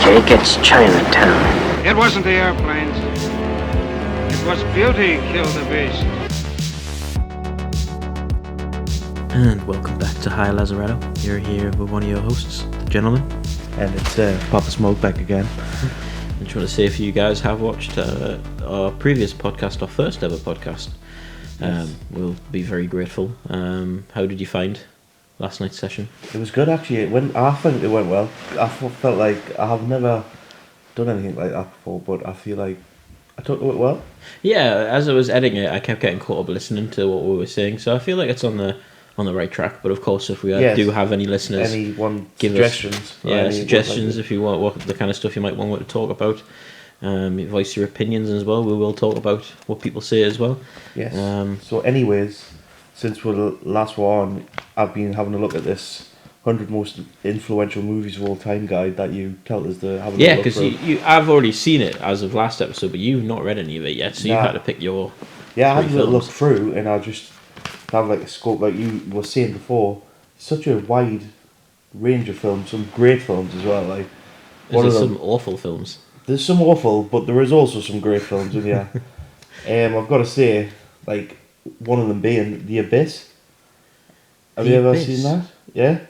take, it's Chinatown. It wasn't the airplanes. It was beauty killed the beast. And welcome back to Hi Lazaretto. You're here with one of your hosts, the gentleman. And it's Papa Smoke back again. I just want to say if you guys have watched our previous podcast, our first ever podcast, Yes. we'll be very grateful. How did you find last night's session? It was good actually. I think it went well. I felt like I have never done anything like that before, but I feel like I took it well. Yeah, as I was editing it, I kept getting caught up listening to what we were saying, so I feel like it's on the right track. But of course, if we do have any listeners, give suggestions, suggestions if you want what the kind of stuff you might want to talk about. Voice your opinions as well. We will talk about what people say as well. Yes. So anyways, since we last were on, I've been having a look at this 100 most influential movies of all time guide that you tell us to have a look. Yeah, because I've already seen it as of last episode, but you've not read any of it yet, so you had to pick your. Yeah, I had a little look through, and I just have like a scope, like you were saying before. Such a wide range of films, some great films as well. Like, some awful films. There's some awful, but there is also some great films in here. I've got to say, like, one of them being The Abyss. Have you ever seen that? Yeah?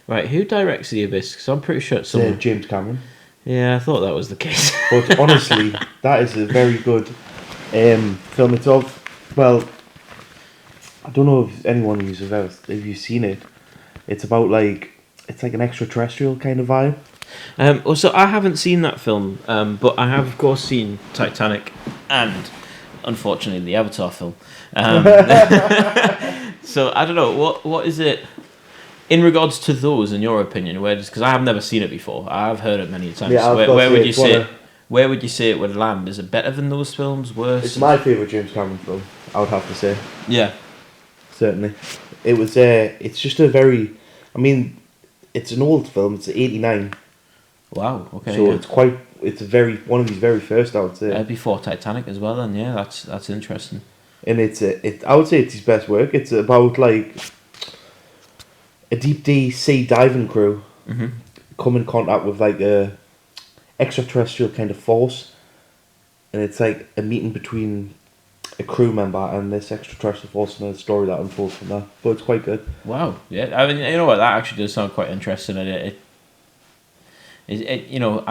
Right, who directs The Abyss? Because I'm pretty sure it's someone... James Cameron. Yeah, I thought that was the case. But honestly, that is a very good film. It's of, well, I don't know if anyone if you've seen it. It's about like, it's like an extraterrestrial kind of vibe. So I haven't seen that film, but I have of course seen Titanic and unfortunately the Avatar film. So I don't know what is it in regards to those in your opinion? Because I have never seen it before. I've heard it many times. Yeah, where would you say? Where would you say it would land? Is it better than those films? Worse? It's my favourite James Cameron film, I would have to say. Yeah, certainly. It was. It's just a very. I mean, it's an old film. It's 89. Wow. Okay. So it's one of his very first, I would say. Before Titanic as well. Then yeah, that's interesting. And I would say it's his best work. It's about like a deep sea diving crew come in contact with like a extraterrestrial kind of force, and it's like a meeting between a crew member and this extraterrestrial force, and a story that unfolds from that. But it's quite good. Wow. Yeah. I mean, you know what? That actually does sound quite interesting. I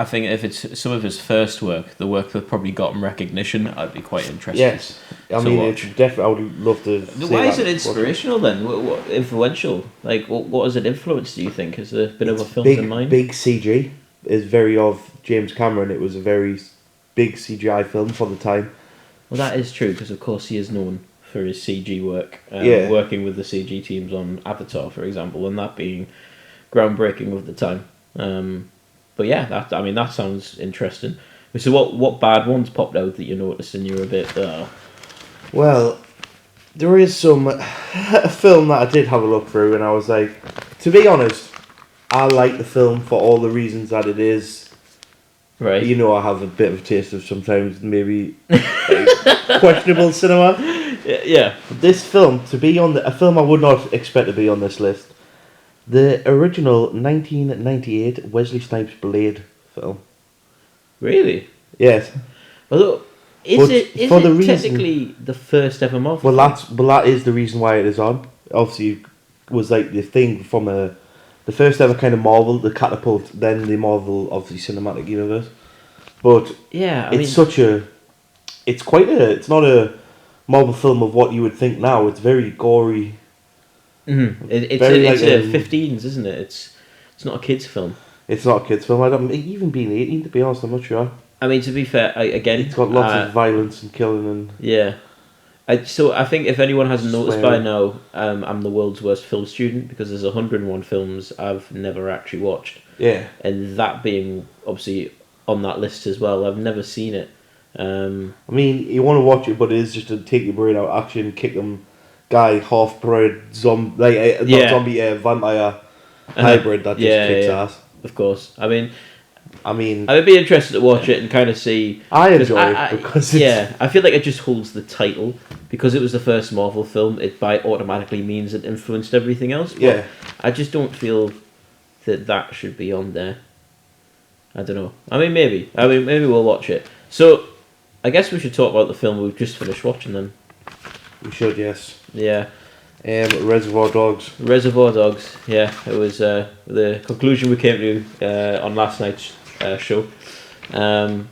think if it's some of his first work, the work that probably got him recognition, I'd be quite interested. Yes, I mean, it's definitely. I would love to. Why is it inspirational then? What influential? Like, what has it influenced? Do you think? Has there been other films in mind? Big CG is very of James Cameron. It was a very big CGI film for the time. Well, that is true because of course he is known for his CG work. Working with the CG teams on Avatar, for example, and that being groundbreaking of the time. But yeah, that sounds interesting. So what bad ones popped out that you noticed and you were a bit... Well, there is a film that I did have a look through and I was like, to be honest, I like the film for all the reasons that it is. Right. You know, I have a bit of a taste of sometimes maybe questionable cinema. Yeah. This film, a film I would not expect to be on this list. The original 1998 Wesley Snipes Blade film. Really? Yes. Although, is it technically the first ever Marvel? Well, that is the reason why it is on. Obviously, it was like the thing from the first ever kind of Marvel, the catapult, then the Marvel, obviously, cinematic universe. But yeah, it's not a Marvel film of what you would think now. It's very gory. Mm-hmm. It's a 15s, isn't it? It's not a kids film. It's not a kids film. I don't even being 18. To be honest, I'm not sure. I mean, to be fair, again, it's got lots of violence and killing and yeah. So I think if anyone hasn't noticed by now, I'm the world's worst film student because there's 101 films I've never actually watched. Yeah. And that being obviously on that list as well, I've never seen it. I mean, you want to watch it, but it is just to take your brain out, action, kick them. Guy, half-bred, zombie, vampire hybrid that just kicks ass. Of course. I mean, I would be interested to watch it and kind of see. I enjoy it because I feel like it just holds the title because it was the first Marvel film. It by automatically means it influenced everything else. But I just don't feel that should be on there. I don't know. I mean, maybe we'll watch it. So, I guess we should talk about the film we've just finished watching then. We should, yes. Yeah. Reservoir Dogs. Reservoir Dogs. Yeah, it was the conclusion we came to on last night's show, and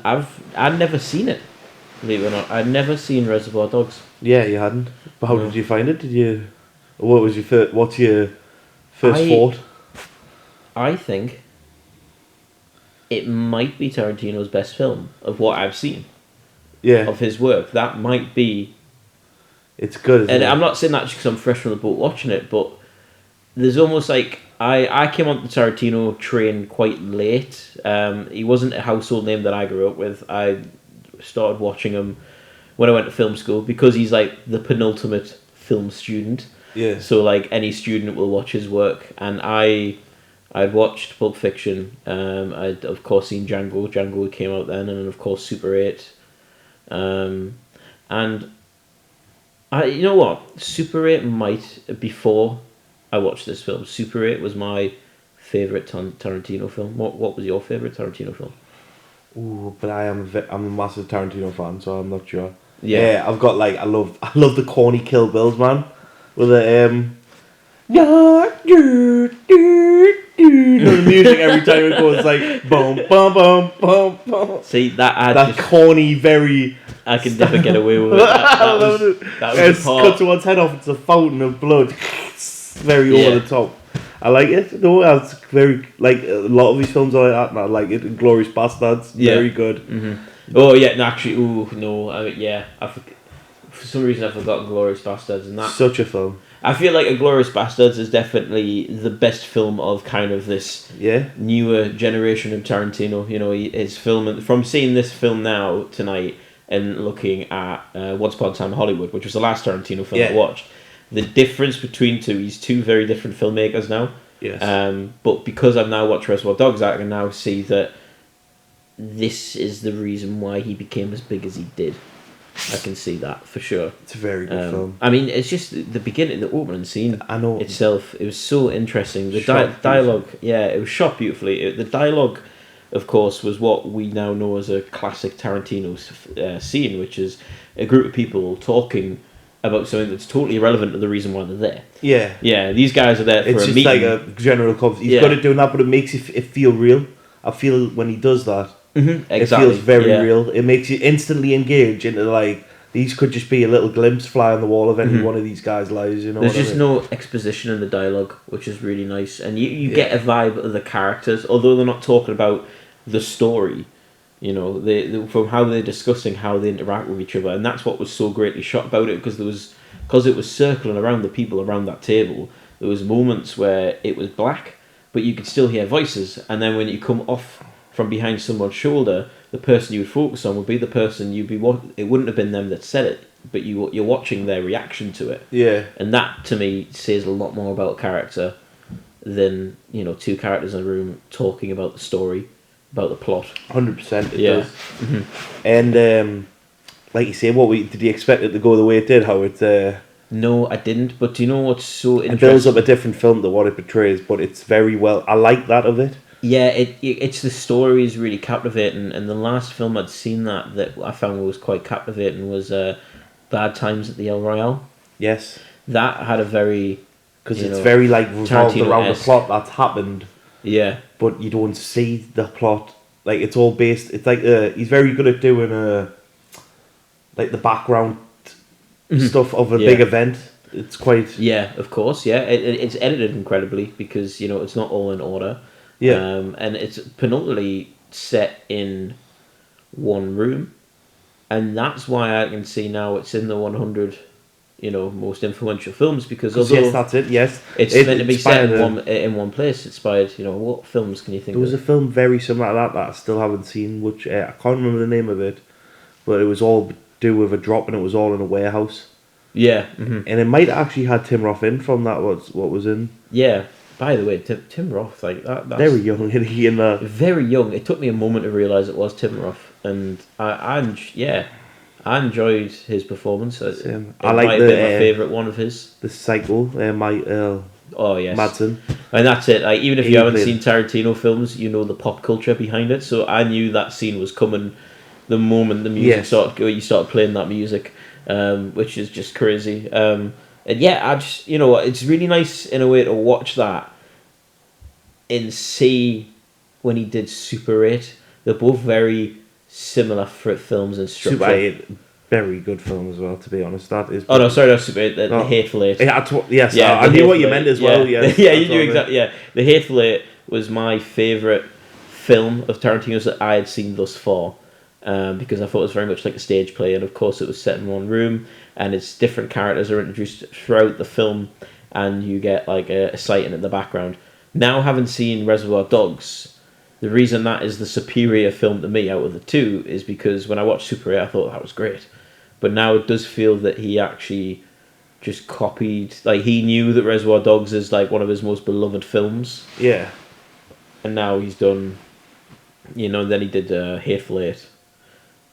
I'd never seen it. Believe it or not, I'd never seen Reservoir Dogs. Yeah, you hadn't. But how did you find it? Did you? What was your first? What's your first thought? I think it might be Tarantino's best film of what I've seen. Yeah. Of his work, that might be. It's good, isn't it? I'm not saying that just because I'm fresh from the boat watching it, but there's almost like I came on the Tarantino train quite late. He wasn't a household name that I grew up with. I started watching him when I went to film school because he's like the penultimate film student. Yeah. So like any student will watch his work, and I'd watched Pulp Fiction. I'd of course seen Django. Django came out then, and then of course Super 8. And you know what? Super 8 might, before I watched this film, Super 8 was my favourite Tarantino film. What was your favourite Tarantino film? Ooh, but I'm a massive Tarantino fan, so I'm not sure. Yeah. I've got like I love the corny Kill Bills, man. With the the music every time it goes like boom, boom, boom, boom, boom. See that that corny, very. I can never get away with it. That was the part. Cut someone's head off. It's a fountain of blood. It's very over the top. I like it. No, it's very like a lot of these films are like that, and I like it. Inglourious Bastards, very good. Mm-hmm. Oh yeah, no, actually, for some reason I forgot Inglourious Bastards, and that such a film. I feel like Inglourious Bastards is definitely the best film of kind of this newer generation of Tarantino. You know, his film from seeing this film now tonight and looking at Once Upon a Time in Hollywood, which was the last Tarantino film I watched. The difference between he's two very different filmmakers now. Yes. But because I've now watched Reservoir Dogs, I can now see that this is the reason why he became as big as he did. I can see that for sure. It's a very good film. I mean, it's just the beginning, the opening scene itself. It was so interesting. The dialogue, it was shot beautifully. The dialogue, of course, was what we now know as a classic Tarantino scene, which is a group of people talking about something that's totally irrelevant to the reason why they're there. Yeah. Yeah, these guys are there for a meeting. It's just like a general conversation. He's got it doing that, but it makes it feel real. I feel when he does that, exactly. It feels very real. It makes you instantly engage into like, these could just be a little glimpse fly on the wall of any one of these guys' lives. You know, there's just no exposition in the dialogue, which is really nice, and you get a vibe of the characters, although they're not talking about the story. You know, they from how they're discussing how they interact with each other, and that's what was so greatly shot about it, because it was circling around the people around that table. There was moments where it was black, but you could still hear voices, and then when you come off from behind someone's shoulder, the person you would focus on would be the person it wouldn't have been them that said it, but you're watching their reaction to it. Yeah. And that to me says a lot more about character than, you know, two characters in a room talking about the story, about the plot. 100% it does. Mm-hmm. And like you say, did you expect it to go the way it did? How it No, I didn't, but do you know what's so interesting? It builds up a different film to what it portrays, but it's very well. I like that of it. Yeah, it's the story is really captivating, and the last film I'd seen that I found was quite captivating was Bad Times at the El Royale. Yes. That had a very... Because it's very like revolved around the plot that's happened. Yeah. But you don't see the plot. Like, it's all based... It's like he's very good at doing like the background stuff of a big event. It's quite... Yeah, of course, yeah. It's edited incredibly because, you know, it's not all in order. Yeah. And it's penultimately set in one room. And that's why I can see now it's in the 100, you know, most influential films, because although... Yes, that's it, yes. It's meant to be set in one place. It's inspired, you know, what films can you think of? There was a film very similar to that I still haven't seen, which I can't remember the name of it, but it was all do with a drop and it was all in a warehouse. Yeah. Mm-hmm. And it might actually had Tim Roth in from that, what was in. Yeah. By the way, Tim Roth, like that's very young, he in that. Very young. It took me a moment to realise it was Tim Roth, and I I enjoyed his performance. I like might have been my favourite one of his. The Psycho, Oh yes, Madsen. and that's it. Like even if you He haven't played- seen Tarantino films, you know the pop culture behind it. So I knew that scene was coming the moment the music Yes. you started playing that music, which is just crazy. And yeah, I just it's really nice in a way to watch that and see when he did Super 8. They're both very similar films and structure. Super 8, very good film as well, to be honest. That is. Oh no, sorry, not Super 8. The Oh. Hateful Eight. Yes, Yeah, I the knew what you Hateful meant Eight, as well. yeah. Yes, Yeah, that's you knew what I meant. exactly. Yeah, The Hateful Eight was my favourite film of Tarantino's that I had seen thus far, because I thought it was very much like a stage play, and of course it was set in one room, and its different characters are introduced throughout the film, and you get like a sighting in the background. Now, having seen Reservoir Dogs, the reason that is the superior film to me out of the two is because when I watched Super 8, I thought that was great. But now it does feel that he actually just copied, like he knew that Reservoir Dogs is like one of his most beloved films, Yeah. and now he's done, then he did Hateful Eight,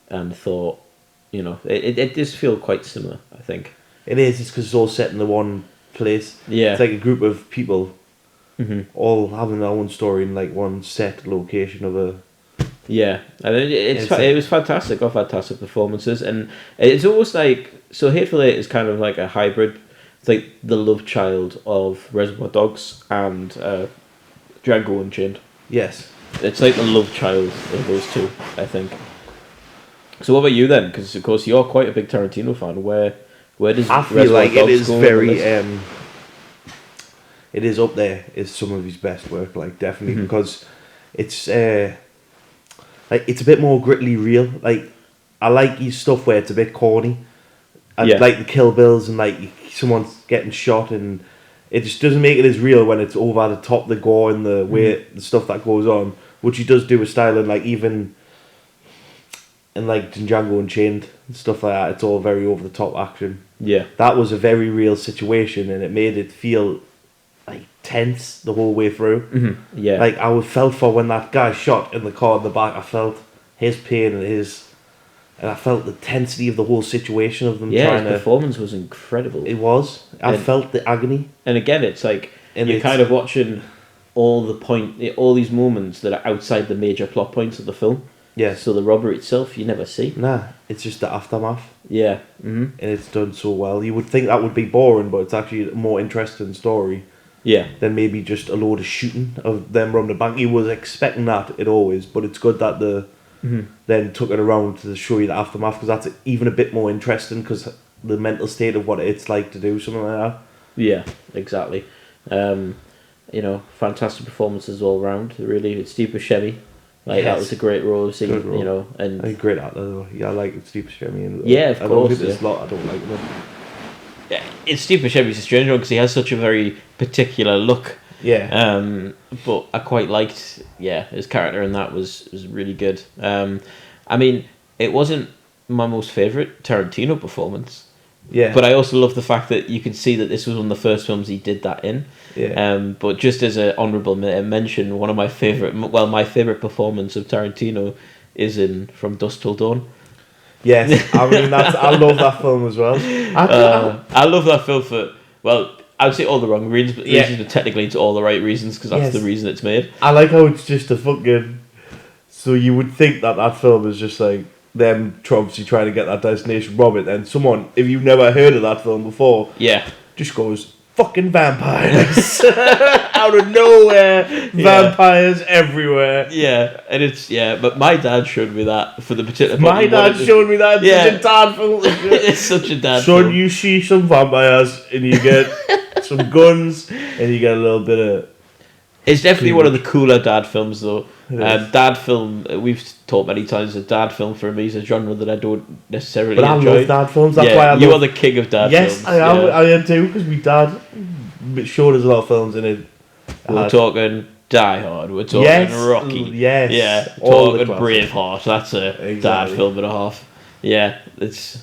and thought, it does feel quite similar, I think. It is. It's because it's all set in the one place. Yeah. It's like a group of people Mhm. all having their own story in like one set location of a. Yeah, and It's it was fantastic. Got fantastic performances, and it's almost like Hateful Eight is kind of like a hybrid. It's like the love child of Reservoir Dogs and Django Unchained. Yes. It's like the love child of those two, I think. So what about you then? Because of course you're quite a big Tarantino fan. Where does I feel Reservoir like it Dogs is go on the very. list? It is up there. Is some of his best work, like definitely, Mhm. because it's like it's a bit more gritty real. Like I like his stuff where it's a bit corny, and Yeah. like the Kill Bills and like someone's getting shot, and it just doesn't make it as real when it's over the top, the gore and the way the stuff that goes on, which he does do with style, and like even in like Django Unchained and stuff like that, it's all very over the top action. Yeah, That was a very real situation, and it made it feel like tense the whole way through. yeah, Like I felt for when that guy shot in the car in the back. I felt his pain and I felt the tensity of the whole situation of them yeah. trying His to. performance was incredible. It was. I And- felt the agony. And again, it's like And you're it's- kind of watching all these moments that are outside the major plot points of the film. Yes. So the robbery itself, you never see. Nah, it's just the aftermath, Yeah. Mm-hmm. and it's done so well. You would think that would be boring, but it's actually a more interesting story Yeah. than maybe just a load of shooting of them robbing the bank. You was expecting that, it always, but it's good that the then took it around to show you the aftermath, because that's even a bit more interesting, because the mental state of what it's like to do something like that. Yeah. Exactly. Fantastic performances all around. Really, it's Steve Buscemi. Like that Yes. was a great role to see. Good role. And I think great actor though. Yeah, I like Steve Buscemi. And Yeah, of I course, don't think there's yeah. a lot I don't like him. it's Steve Buscemi's a strange one because he has such a very particular look. Yeah. But I quite liked, his character in that was really good. I mean, it wasn't my most favourite Tarantino performance, Yeah. but I also love the fact that you can see that this was one of the first films he did that in. Yeah. But just as an honourable mention, one of my my favourite performance of Tarantino is in From Dusk Till Dawn. Yes. I mean, I love that film as well. I love that film for, I would say all the wrong reasons, but technically it's all the right reasons because that's Yes. the reason it's made. I like how it's just a fucking. So you would think that film is just like them obviously trying to get that destination Robert, and someone, if you've never heard of that film before, Yeah. just goes fucking vampires out of nowhere, vampires everywhere. Yeah, and but my dad showed me that for the particular. My dad showed me that. Yeah. It's such a dad film. It's such a dad. Son, film. you see some vampires and you get some guns and you get a little bit of. It's definitely one of the cooler dad films, though. It is. Dad film, we've talked many times. A dad film for me is a genre that I don't necessarily But I enjoy. love dad films. That's why I love. You are the king of dad Yes, films. I am. I am too, because my dad showed us a lot of films in it. We're talking Die Hard. We're talking Yes, Rocky. yes, Yeah. all the Talking classics. Braveheart. That's a dad Exactly. film and a half. Yeah, it's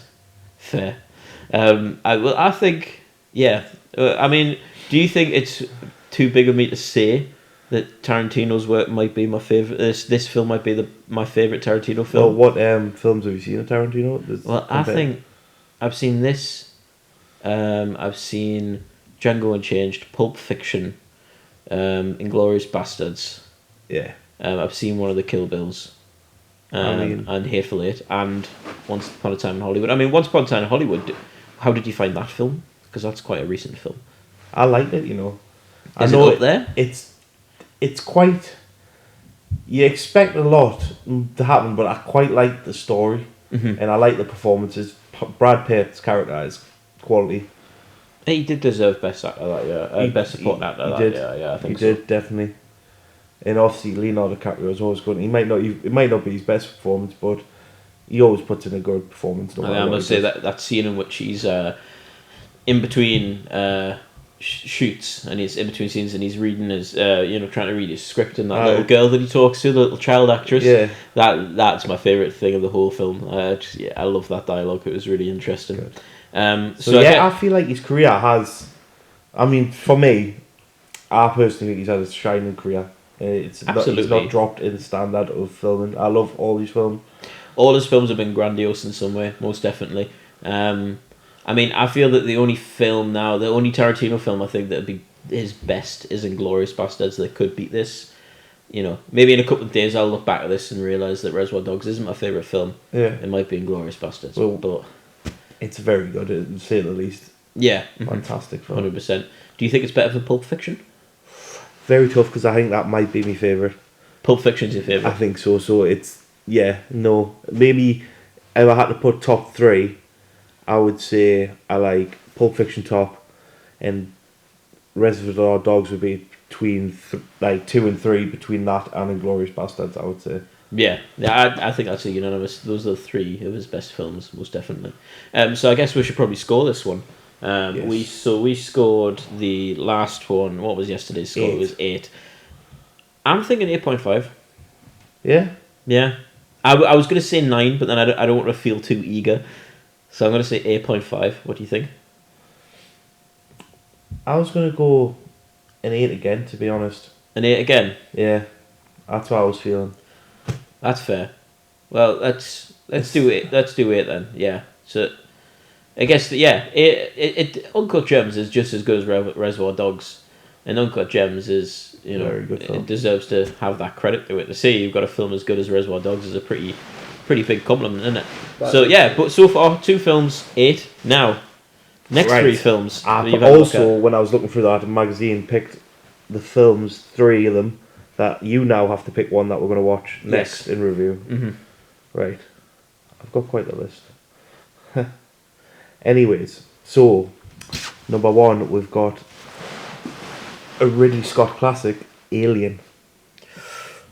fair. I think. Yeah. I mean, do you think it's too big of me to say that Tarantino's work might be my favorite? This film might be my favorite Tarantino Well, film. what films have you seen of Tarantino? Well, I think I've seen this. I've seen Django Unchanged, Pulp Fiction, Inglourious Bastards. Yeah. I've seen one of the Kill Bills. And Hateful Eight, and Once Upon a Time in Hollywood. I mean, Once Upon a Time in Hollywood, how did you find that film? Because that's quite a recent film. I liked it, you know. Is it up there? It's quite... You expect a lot to happen, but I quite like the story. Mm-hmm. And I like the performances. Brad Pitt's character is quality. He did deserve best actor that year. Best supporting actor that year. Yeah, I think he did, definitely. And obviously Leonardo DiCaprio is always good. It might not be his best performance, but he always puts in a good performance. I must say that scene in which he's in between shoots, and he's in between scenes, and he's reading his trying to read his script, and that little girl that he talks to, the little child actress. Yeah, that's my favourite thing of the whole film. I love that dialogue. It was really interesting. I feel like his career has. I mean, for me, I personally think he's had a shining career. It's not dropped in the standard of filming. I love all his films. All his films have been grandiose in some way, most definitely. I mean, I feel that the only Tarantino film I think that would be his best is Inglourious Bastards. That could beat this. You know, maybe in a couple of days I'll look back at this and realise that Reservoir Dogs isn't my favourite film. Yeah. It might be Inglourious Bastards. Well, but it's very good, to say the least. Yeah. Fantastic film. 100%. Do you think it's better than Pulp Fiction? Very tough, because I think that might be my favourite. Pulp Fiction's your favourite? I think so. So it's... Yeah, no. Maybe if I had to put top 3, I would say I like Pulp Fiction top, and Reservoir Dogs would be between 2 and 3, between that and Inglourious Bastards, I would say. Yeah, I think that's a unanimous. Those are the 3 of his best films, most definitely. So I guess we should probably score this one. Yes. We scored the last one. What was yesterday's score? 8. It was 8. I'm thinking 8.5. Yeah? Yeah. I was going to say 9, but then I don't want to feel too eager. So I'm going to say 8.5. What do you think? I was going to go an 8 again, to be honest. An 8 again? Yeah. That's what I was feeling. That's fair. Well, let's do it. Let's do 8 then. Yeah. So I guess Uncut Gems is just as good as Reservoir Dogs, and Uncut Gems is very good film. It deserves to have that credit to it. To say you've got a film as good as Reservoir Dogs is a pretty big compliment, isn't it? But so far 2 films, 8. Now, next 3 films. When I was looking through that magazine, picked the films, 3 of them, that you now have to pick one that we're going to watch next in review. Mm-hmm. Right. I've got quite a list. Anyways, so number 1 we've got a Ridley Scott classic, Alien.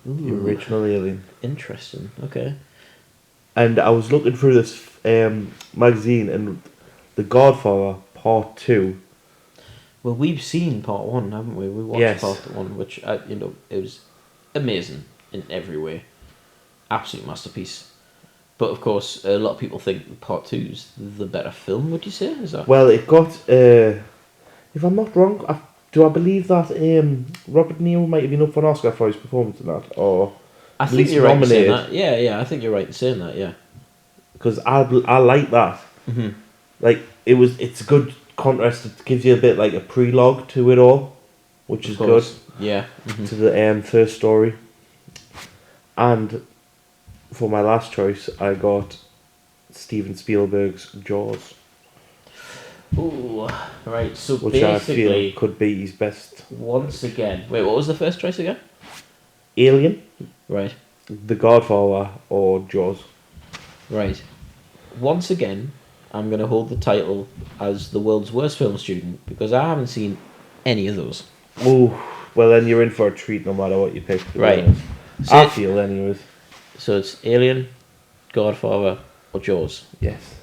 Ooh, the original Alien. Interesting. Okay. And I was looking through this magazine, and The Godfather Part 2. Well, we've seen Part 1, haven't we? We watched Part 1, which it was amazing in every way. Absolute masterpiece. But of course, a lot of people think Part 2 is the better film. Would you say? Is that? Well, it got. If I'm not wrong, I believe that Robert De Niro might have been up for an Oscar for his performance in that, or I think you're right in saying that. Yeah, I think you're right in saying that. Yeah, because I like that. Mm-hmm. Like it's a good contrast. It gives you a bit like a prelogue to it all, which is good. Yeah. Mm-hmm. To the first story. And for my last choice, I got Steven Spielberg's Jaws. Ooh, right. So which basically, I feel could be his best. Once again, wait, what was the first choice again? Alien. Right. The Godfather or Jaws. Right. Once again, I'm going to hold the title as the world's worst film student because I haven't seen any of those. Oh, well then you're in for a treat no matter what you pick. Right. So I feel anyways. So it's Alien, Godfather, or Jaws. Yes.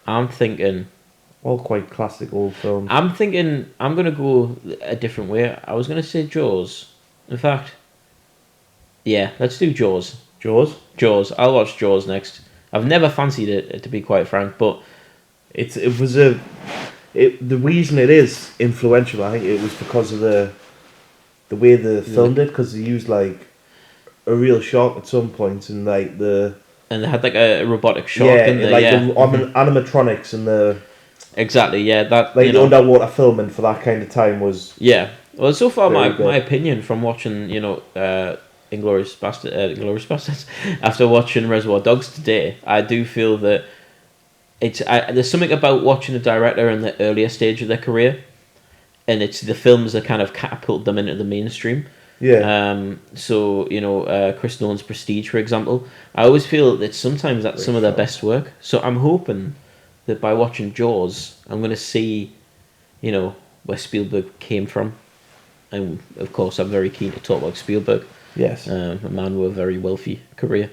I'm thinking. All quite classic old films. I'm thinking I'm going to go a different way. I was going to say Jaws. In fact, yeah, let's do Jaws. Jaws? Jaws. I'll watch Jaws next. I've never fancied it, to be quite frank, but the reason it is influential, I think it was because of the way they filmed it, because they used like a real shark at some points, and like and they had like a robotic shark in there, the animatronics and the Exactly, yeah. That Like the underwater filming for that kind of time was... Yeah. Well, so far, my good. opinion from watching, Inglourious Bastards, after watching Reservoir Dogs today, I do feel that there's something about watching a director in the earlier stage of their career, and it's the films that kind of catapult them into the mainstream. Yeah. So, Chris Nolan's Prestige, for example, I always feel that sometimes that's some of their best work. So I'm hoping that by watching Jaws, I'm going to see, where Spielberg came from. And of course, I'm very keen to talk about Spielberg. Yes. A man with a very wealthy career.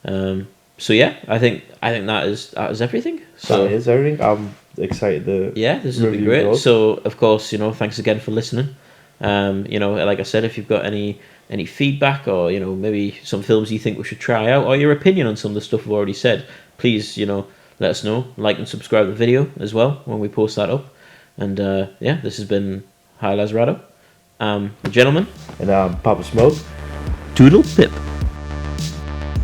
So yeah, I think that is everything. So that is everything. I'm excited to. Yeah, this has been great. So of course, thanks again for listening. Like I said, if you've got any feedback or maybe some films you think we should try out or your opinion on some of the stuff we've already said, please let us know. Like and subscribe to the video as well when we post that up. And this has been Hi Lazaretto. The gentleman. And Papa Smoke. Toodle pip.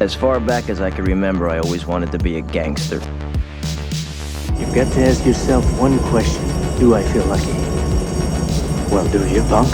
As far back as I can remember, I always wanted to be a gangster. You've got to ask yourself one question. Do I feel lucky? Well, do you, punk?